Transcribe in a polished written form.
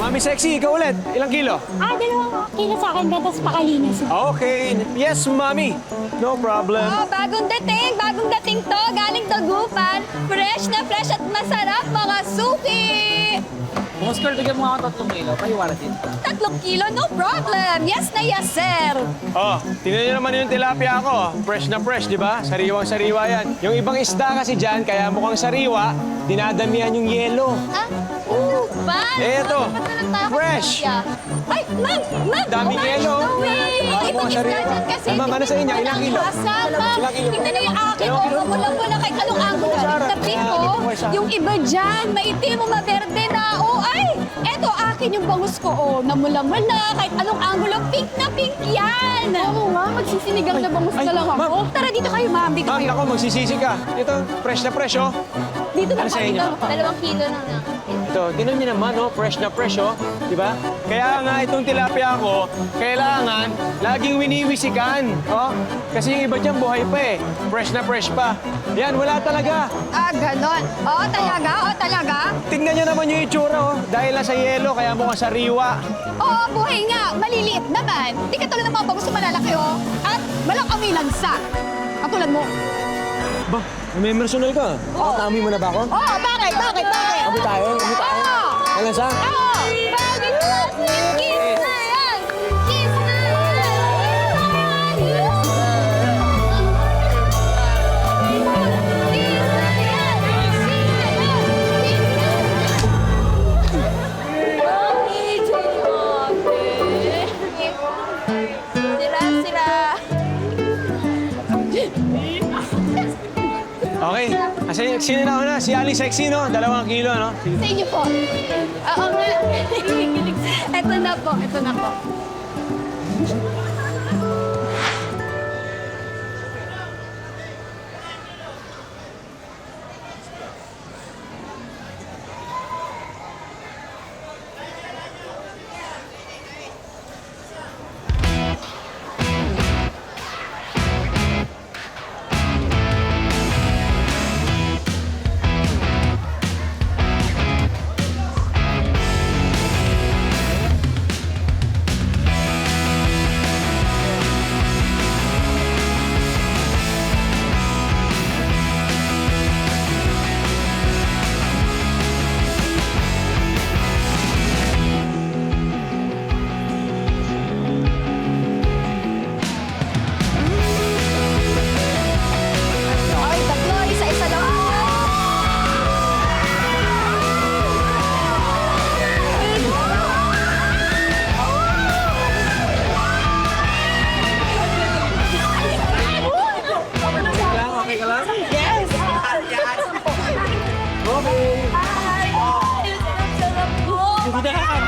Mami Sexy, ikaw ulit. Ilang kilo? Dalawang kilo sa akin, gatas pakalinis. Okay. Yes, Mami. No problem. Oh, bagong dating to, galing Dagupan. Fresh na fresh at masarap, mga suki! Boss Carl, bigyan mo ako 3 kilo. Paliwala din. 3 kilo, no problem. Yes na yes, sir. Oh, tingnan niyo naman yung tilapia ko. Fresh na fresh, di ba? Sariwang-sariwa yan. Yung ibang isda kasi dyan, kaya mukhang sariwa, dinadamihan yung yelo. Ah, ba? Eto, fresh. Ay, ma'am! Daming yelo. No way! Baka Ibang mukhang isda sariwa. dyan kasi. Ma'am, ano sa inyo? Ilang kilo? Kasama. Ilang kilo? Tingnan niyo yung akin. Oh, mula-mula kahit anong angulo. Tapi ko, yung iba dyan, maitim o maberde na. Oh, ay! Eto, akin yung bangus ko. Oh, namula-mula kahit anong angulo. Pink na pink yan. Oo nga, magsisinigang na bangus Ay, na lang ako. ma'am. Tara, dito kayo, ma'am. Dito Ma'am, kayo. ako, magsisisi ka. Ito, fresh na fresh, oh. Dito na Ano sa kayo. inyo? 2 kilo na lang. Ito, tinan niyo naman, oh, fresh na fresh, oh. Di ba? Kaya nga itong tilapia ko, kailangan laging winiwisikan, oh. Kasi yung iba dyan buhay pa eh. Fresh na fresh pa. Yan, wala talaga. Ah, ganon. Oh, talaga? Oh, talaga? Tingnan niyo naman yung itsura, oh. Dahil nasa yelo, kaya mukhang sariwa. Oo, buhay nga. Maliliit naman. Di ka tulad ng mga bagus na malalaki, oh. At walang amoy lansa. Ang tulad mo. Ba, may personal ka. Nakatami mo na ba ako? Oh, bakit? Bakit? Abi tayo, abi tayo. Oo. Ano sa? Oo. Bakit na? Kiss na yan. Kiss na yan. Kiss na yan. Sira. Okay. Sino na una? Si Ali Sexy, no? 2 kilo, no? Sa inyo po. Oo nga. Ito na po. Ito na po. Ay, tatlo. Isa-isa lang. Okay ka lang? Yes! Okay. Ay! Sarap po! Hindi nakakama.